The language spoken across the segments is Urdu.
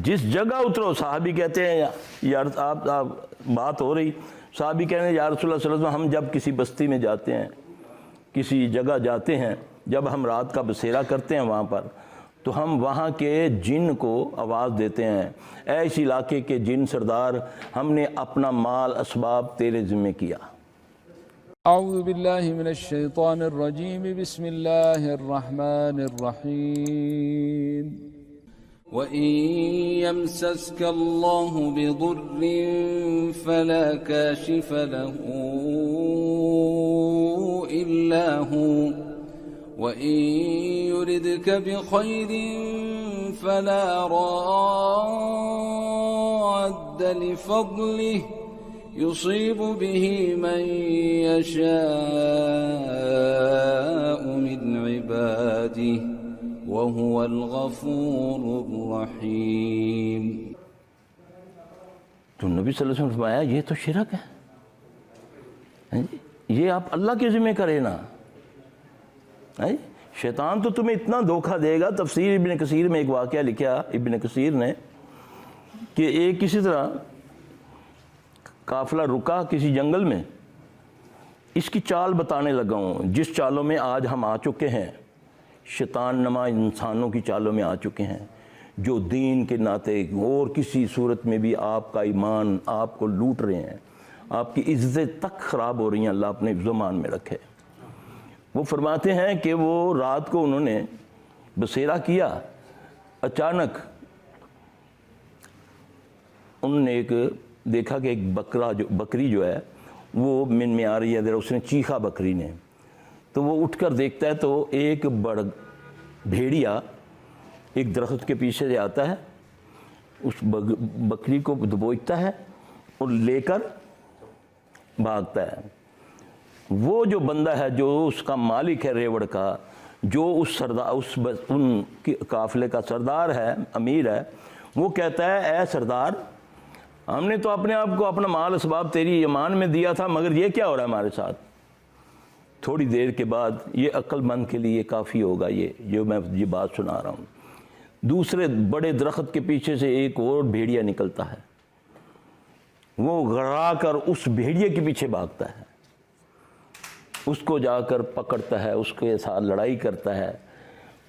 جس جگہ اترو، صحابی کہتے ہیں یار آپ بات ہو رہی، صحابی کہتے ہیں یا رسول اللہ صلی اللہ علیہ وسلم ہم جب کسی بستی میں جاتے ہیں، کسی جگہ جاتے ہیں، جب ہم رات کا بسیرا کرتے ہیں وہاں پر، تو ہم وہاں کے جن کو آواز دیتے ہیں، اے اس علاقے کے جن سردار، ہم نے اپنا مال اسباب تیرے ذمہ کیا۔ اعوذ باللہ من الشیطان الرجیم، بسم اللہ الرحمن الرحیم۔ وَإِن يَمْسَسْكَ اللَّهُ بِضُرٍّ فَلَا كَاشِفَ لَهُ إِلَّا هُوَ وَإِن يُرِدْكَ بِخَيْرٍ فَلَا رَادَّ لِفَضْلِهِ يُصِيبُ بِهِ مَن يَشَاءُ مِنْ عِبَادِهِ وَهُوَ الْغَفُورُ الرَّحِيمُ۔ تو نبی صلی اللہ علیہ وسلم نے فرمایا یہ تو شرک ہے، یہ آپ اللہ کے ذمہ کرے نا۔ شیطان تو تمہیں اتنا دھوکہ دے گا۔ تفسیر ابن کثیر میں ایک واقعہ لکھا ابن کثیر نے کہ ایک کسی طرح قافلہ رکا کسی جنگل میں، اس کی چال بتانے لگا ہوں جس چالوں میں آج ہم آ چکے ہیں، شیطان نما انسانوں کی چالوں میں آ چکے ہیں، جو دین کے ناطے اور کسی صورت میں بھی آپ کا ایمان آپ کو لوٹ رہے ہیں، آپ کی عزت تک خراب ہو رہی ہیں، اللہ اپنے حفظ و امان میں رکھے۔ وہ فرماتے ہیں کہ وہ رات کو انہوں نے بسیرا کیا، اچانک انہوں نے ایک دیکھا کہ ایک بکری جو ہے وہ من میں آ رہی ہے، اس نے چیخا بکری نے، تو وہ اٹھ کر دیکھتا ہے تو ایک بڑا بھیڑیا ایک درخت کے پیچھے سے آتا ہے، اس بکری کو دبوچتا ہے اور لے کر بھاگتا ہے۔ وہ جو بندہ ہے جو اس کا مالک ہے ریوڑ کا، جو ان قافلے کا سردار ہے، امیر ہے، وہ کہتا ہے اے سردار، ہم نے تو اپنے آپ کو اپنا مال اسباب تیری ایمان میں دیا تھا، مگر یہ کیا ہو رہا ہے ہمارے ساتھ؟ تھوڑی دیر کے بعد یہ عقل مند کے لیے کافی ہوگا، یہ جو میں یہ بات سنا رہا ہوں۔ دوسرے بڑے درخت کے پیچھے سے ایک اور بھیڑیا نکلتا ہے، وہ گھڑا کر اس بھیڑیے کے پیچھے بھاگتا ہے، اس کو جا کر پکڑتا ہے، اس کے ساتھ لڑائی کرتا ہے،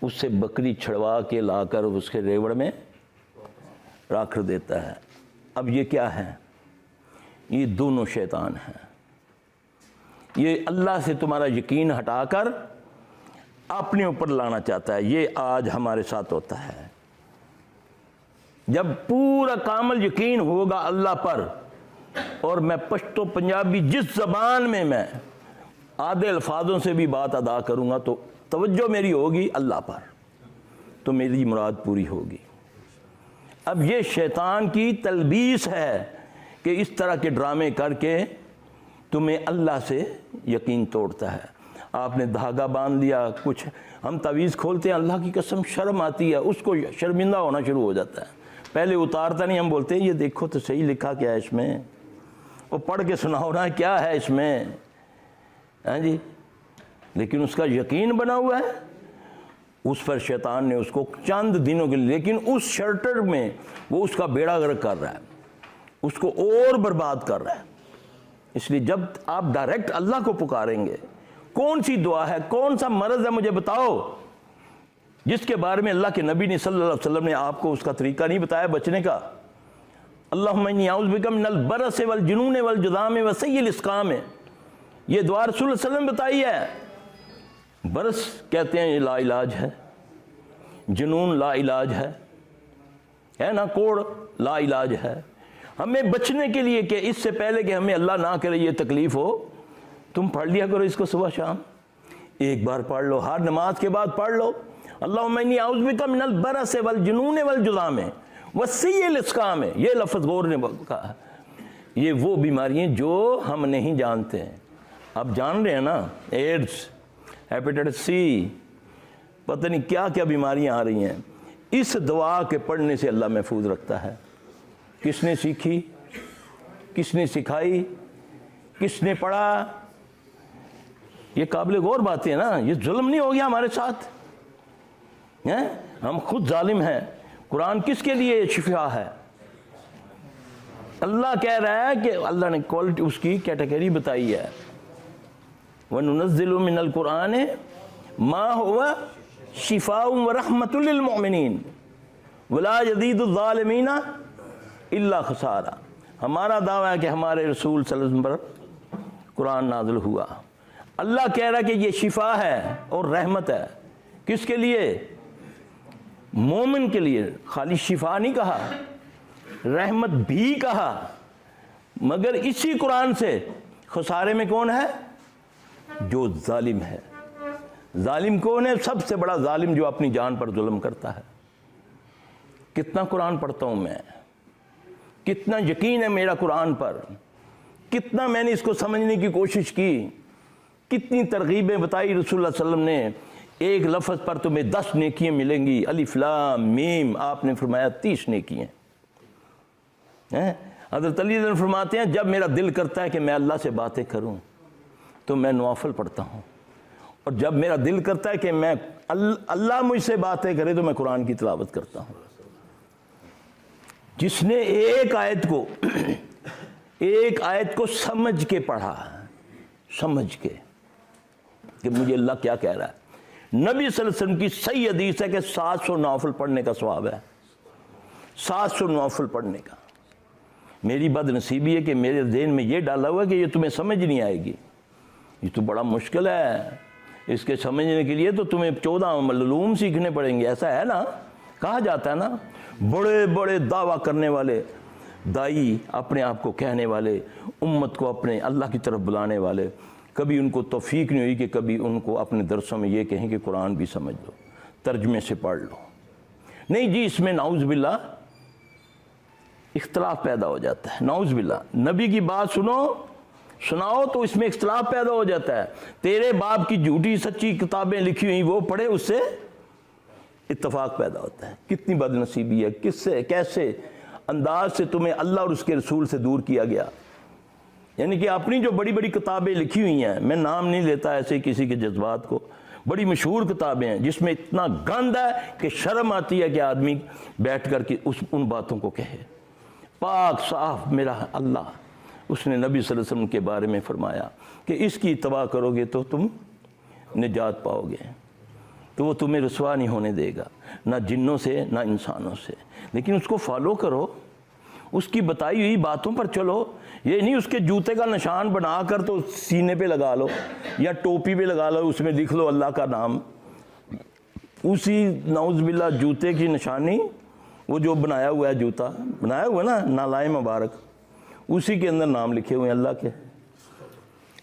اس سے بکری چھڑوا کے لا کر اس کے ریوڑ میں رکھ دیتا ہے۔ اب یہ کیا ہے؟ یہ دونوں شیطان ہیں۔ یہ اللہ سے تمہارا یقین ہٹا کر اپنے اوپر لانا چاہتا ہے۔ یہ آج ہمارے ساتھ ہوتا ہے۔ جب پورا کامل یقین ہوگا اللہ پر، اور میں پشتو پنجابی جس زبان میں آدھے الفاظوں سے بھی بات ادا کروں گا تو توجہ میری ہوگی اللہ پر، تو میری مراد پوری ہوگی۔ اب یہ شیطان کی تلبیس ہے کہ اس طرح کے ڈرامے کر کے تمہیں اللہ سے یقین توڑتا ہے۔ آپ نے دھاگا باندھ لیا، کچھ ہم تعویذ کھولتے ہیں، اللہ کی قسم شرم آتی ہے، اس کو شرمندہ ہونا شروع ہو جاتا ہے، پہلے اتارتا نہیں، ہم بولتے ہیں یہ دیکھو تو صحیح لکھا کیا ہے اس میں، وہ پڑھ کے سناؤ نا کیا ہے اس میں، ہاں جی، لیکن اس کا یقین بنا ہوا ہے، اس پر شیطان نے اس کو چند دنوں کے لیے، لیکن اس شرٹر میں وہ اس کا بیڑا غرق کر رہا ہے، اس کو اور برباد کر رہا ہے۔ اس لیے جب آپ ڈائریکٹ اللہ کو پکاریں گے، کون سی دعا ہے، کون سا مرض ہے مجھے بتاؤ جس کے بارے میں اللہ کے نبی نے صلی اللہ علیہ وسلم نے آپ کو اس کا طریقہ نہیں بتایا بچنے کا؟ اللہم انی اعوذ بک من البرص والجنون والجذام وسیء الاسقام، یہ دعا رسول اللہ علیہ وسلم بتائی ہے۔ برس کہتے ہیں یہ لا علاج ہے، جنون لا علاج ہے نا، کوڑ لا علاج ہے۔ ہمیں بچنے کے لیے کہ اس سے پہلے کہ ہمیں اللہ نہ کرے یہ تکلیف ہو، تم پڑھ لیا کرو اس کو صبح شام، ایک بار پڑھ لو، ہر نماز کے بعد پڑھ لو، اللہم انی اعوذ بک من البرص والجنون والجذام وسیء الاسقام، یہ لفظ غور نے کہا۔ یہ وہ بیماریاں جو ہم نہیں جانتے ہیں، اب جان رہے ہیں نا، ایڈز، ہیپیٹائٹس سی، پتہ نہیں کیا کیا بیماریاں آ رہی ہیں، اس دعا کے پڑھنے سے اللہ محفوظ رکھتا ہے۔ کس نے سیکھی، کس نے سکھائی، کس نے پڑھا؟ یہ قابل غور باتیں ہیں نا، یہ ظلم نہیں ہو گیا ہمارے ساتھ؟ ہم خود ظالم ہیں، قرآن کس کے لیے شفا ہے؟ اللہ کہہ رہا ہے کہ اللہ نے کوالٹی اس کی کیٹیگری بتائی ہے، وَنُنَزِّلُ مِنَ الْقُرْآنِ مَا هُوَ شِفَاءٌ وَرَحْمَةٌ لِّلْمُؤْمِنِينَ وَلَا يَزِيدُ الظَّالِمِينَ إِلَّا خَسَارًا۔ ہمارا دعویٰ ہے کہ ہمارے رسول صلی اللہ علیہ وسلم پر قرآن نازل ہوا۔ اللہ کہہ رہا ہے کہ یہ شفا ہے اور رحمت ہے، کس کے لیے؟ مومن کے لیے۔ خالی شفا نہیں کہا، رحمت بھی کہا۔ مگر اسی قرآن سے خسارے میں کون ہے؟ جو ظالم ہے۔ ظالم کون ہے؟ سب سے بڑا ظالم جو اپنی جان پر ظلم کرتا ہے۔ کتنا قرآن پڑھتا ہوں میں، کتنا یقین ہے میرا قرآن پر، کتنا میں نے اس کو سمجھنے کی کوشش کی، کتنی ترغیبیں بتائی رسول اللہ صلی اللہ علیہ وسلم نے۔ ایک لفظ پر تمہیں 10 نیکیاں ملیں گی، الف لام میم، آپ نے فرمایا 30 نیکیاں۔ حضرت علی رضی اللہ عنہ فرماتے ہیں جب میرا دل کرتا ہے کہ میں اللہ سے باتیں کروں تو میں نوافل پڑھتا ہوں، اور جب میرا دل کرتا ہے کہ میں اللہ مجھ سے باتیں کرے تو میں قرآن کی تلاوت کرتا ہوں۔ جس نے ایک آیت کو سمجھ کے پڑھا، سمجھ کے کہ مجھے اللہ کیا کہہ رہا ہے۔ نبی صلی اللہ علیہ وسلم کی صحیح حدیث ہے کہ 700 نوافل پڑھنے کا ثواب ہے، 700 نوافل پڑھنے کا۔ میری بد نصیبی ہے کہ میرے ذہن میں یہ ڈالا ہوا ہے کہ یہ تمہیں سمجھ نہیں آئے گی، یہ تو بڑا مشکل ہے، اس کے سمجھنے کے لیے تو تمہیں 14 علوم سیکھنے پڑیں گے۔ ایسا ہے نا، کہا جاتا ہے نا، بڑے بڑے دعویٰ کرنے والے دائی، اپنے آپ کو کہنے والے، امت کو اپنے اللہ کی طرف بلانے والے، کبھی ان کو توفیق نہیں ہوئی کہ کبھی ان کو اپنے درسوں میں یہ کہیں کہ قرآن بھی سمجھ لو، ترجمے سے پڑھ لو۔ نہیں جی، اس میں نعوذ باللہ اختلاف پیدا ہو جاتا ہے، نعوذ باللہ۔ نبی کی بات سناؤ تو اس میں اختلاف پیدا ہو جاتا ہے۔ تیرے باپ کی جھوٹی سچی کتابیں لکھی ہوئی وہ پڑھے، اس سے اتفاق پیدا ہوتا ہے۔ کتنی بد نصیبی ہے، کس سے کیسے انداز سے تمہیں اللہ اور اس کے رسول سے دور کیا گیا۔ یعنی کہ اپنی جو بڑی بڑی کتابیں لکھی ہوئی ہیں، میں نام نہیں لیتا ایسے کسی کے جذبات کو، بڑی مشہور کتابیں ہیں جس میں اتنا گند ہے کہ شرم آتی ہے کہ آدمی بیٹھ کر کے ان باتوں کو کہے۔ پاک صاف میرا اللہ، اس نے نبی صلی اللہ علیہ وسلم کے بارے میں فرمایا کہ اس کی اتباع کرو گے تو تم نجات پاؤ گے، تو وہ تمہیں رسوا نہیں ہونے دے گا، نہ جنوں سے نہ انسانوں سے۔ لیکن اس کو فالو کرو، اس کی بتائی ہوئی باتوں پر چلو۔ یہ نہیں اس کے جوتے کا نشان بنا کر تو سینے پہ لگا لو یا ٹوپی پہ لگا لو، اس میں لکھ لو اللہ کا نام، اسی نعوذ باللہ جوتے کی نشانی، وہ جو بنایا ہوا ہے جوتا بنایا ہوا ہے نا، نالائے مبارک، اسی کے اندر نام لکھے ہوئے ہیں اللہ کے،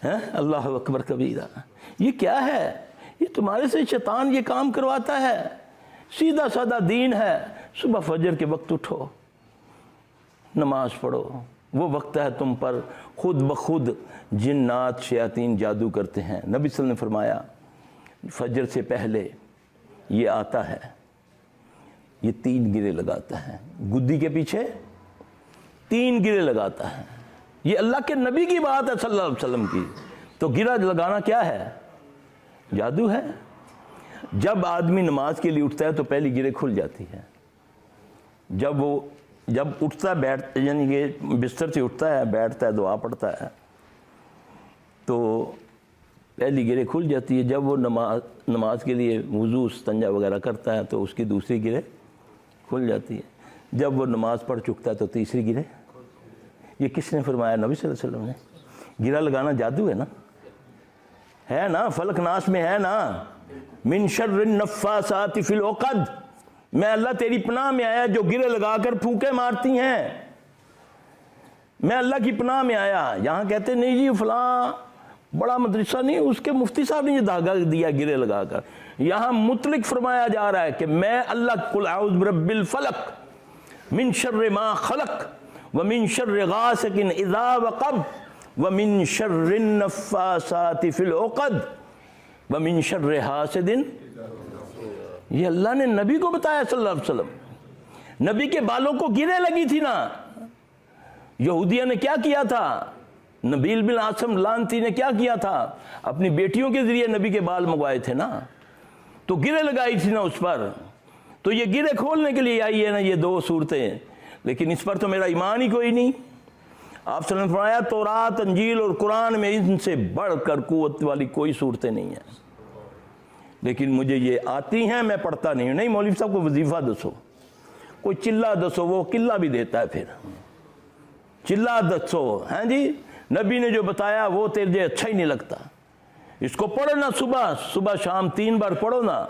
ہیں اللہ اکبر کبیرہ۔ یہ کیا ہے؟ یہ تمہارے سے شیطان یہ کام کرواتا ہے۔ سیدھا سادہ دین ہے، صبح فجر کے وقت اٹھو، نماز پڑھو، وہ وقت ہے تم پر خود بخود جنات شیاطین جادو کرتے ہیں۔ نبی صلی اللہ علیہ وسلم نے فرمایا فجر سے پہلے یہ آتا ہے، یہ 3 گرے لگاتا ہے، گدی کے پیچھے 3 گرے لگاتا ہے۔ یہ اللہ کے نبی کی بات ہے صلی اللہ علیہ وسلم کی۔ تو گرہ لگانا کیا ہے؟ جادو ہے۔ جب آدمی نماز کے لیے اٹھتا ہے تو پہلی گرے کھل جاتی ہے۔ جب اٹھتا ہے یعنی کہ بستر سے اٹھتا ہے، بیٹھتا ہے، دعا پڑھتا ہے تو پہلی گرے کھل جاتی ہے۔ جب وہ نماز کے لیے وضو استنجا وغیرہ کرتا ہے تو اس کی دوسری گرے کھل جاتی ہے۔ جب وہ نماز پڑھ چکتا ہے تو تیسری گرے۔ یہ کس نے فرمایا؟ نبی صلی اللہ علیہ وسلم نے۔ گرہ لگانا جادو ہے نا، فلک ناس میں ہے نا، من شر النفاثات فی العقد، میں اللہ تیری پناہ میں آیا جو گرے لگا کر پھونکے مارتی ہیں، میں اللہ کی پناہ میں آیا۔ یہاں کہتے نہیں جی فلاں بڑا مدرسہ نہیں، اس کے مفتی صاحب نے یہ دھاگا دیا گرے لگا کر۔ یہاں مطلق فرمایا جا رہا ہے کہ میں اللہ قل اعوذ برب الفلق من شر ما خلق ومن شر غاسق اذا وقب ومن شر النفاثات فی العقد ومن شر حاسد۔ یہ اللہ نے نبی کو بتایا صلی اللہ علیہ وسلم۔ نبی کے بالوں کو گرے لگی تھی نا۔ یہودیہ نے کیا کیا تھا؟ نبیل بن عاصم لعنتی نے کیا کیا تھا؟ اپنی بیٹیوں کے ذریعے نبی کے بال منگوائے تھے نا، تو گرے لگائی تھی نا اس پر۔ تو تو یہ گرے کھولنے کے لیے آئی ہے نا یہ دو صورتیں، لیکن اس پر تو میرا ایمان ہی کوئی نہیں۔ آپ صلی اللہ علیہ وسلم نے فرمایا تورات، انجیل اور قرآن میں ان سے بڑھ کر قوت والی کوئی صورتیں نہیں ہیں، لیکن مجھے یہ آتی ہیں، میں پڑھتا نہیں ہوں۔ نہیں مولوی صاحب کو وظیفہ دسو، کوئی چلہ دسو، وہ قلہ بھی دیتا ہے، پھر چلہ دسو، ہیں جی نبی نے جو بتایا وہ تیرے اچھا ہی نہیں لگتا، اس کو پڑھو نا، صبح شام 3 بار پڑھو نا۔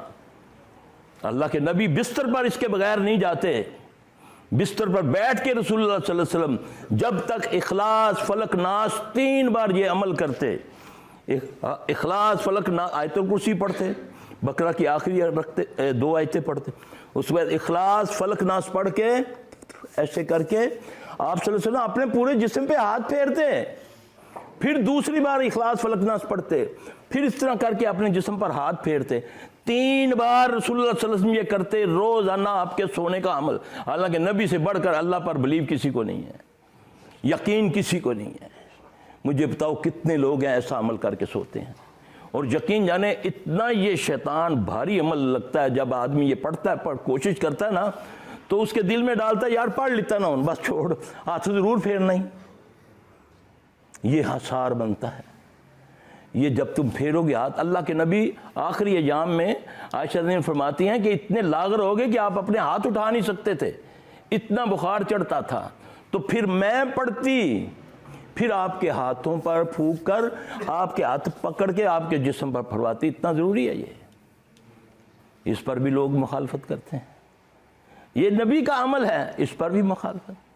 اللہ کے نبی بستر پر اس کے بغیر نہیں جاتے، بستر پر بیٹھ کے رسول اللہ صلی اللہ علیہ وسلم جب تک اخلاص فلق ناس 3 بار یہ عمل کرتے، اخلاص فلق ناس، آیت الکرسی پڑھتے، بقرہ کی آخری رکھتے 2 آیتیں پڑھتے، اس کے بعد اخلاص فلق ناس پڑھ کے ایسے کر کے آپ صلی اللہ علیہ وسلم اپنے پورے جسم پہ ہاتھ پھیرتے، پھر دوسری بار اخلاص فلق ناس پڑھتے، پھر اس طرح کر کے اپنے جسم پر ہاتھ پھیرتے۔ 3 بار رسول اللہ صلی اللہ علیہ وسلم یہ کرتے روزانہ آپ کے سونے کا عمل۔ حالانکہ نبی سے بڑھ کر اللہ پر بلیو کسی کو نہیں ہے، یقین کسی کو نہیں ہے۔ مجھے بتاؤ کتنے لوگ ہیں ایسا عمل کر کے سوتے ہیں، اور یقین جانے اتنا یہ شیطان بھاری عمل لگتا ہے جب آدمی یہ پڑھتا ہے، کوشش کرتا ہے نا، تو اس کے دل میں ڈالتا ہے یار پڑھ لیتا نا، بس چھوڑ، ہاتھ ضرور پھیرنا ہی۔ یہ حصار بنتا ہے، یہ جب تم پھیرو گے ہاتھ۔ اللہ کے نبی آخری ایام میں عائشہ نے فرماتی ہیں کہ اتنے لاغر ہو گئے کہ آپ اپنے ہاتھ اٹھا نہیں سکتے تھے، اتنا بخار چڑھتا تھا۔ تو پھر میں پڑھتی، پھر آپ کے ہاتھوں پر پھونک کر آپ کے ہاتھ پکڑ کے آپ کے جسم پر پھرواتی۔ اتنا ضروری ہے یہ، اس پر بھی لوگ مخالفت کرتے ہیں۔ یہ نبی کا عمل ہے، اس پر بھی مخالفت۔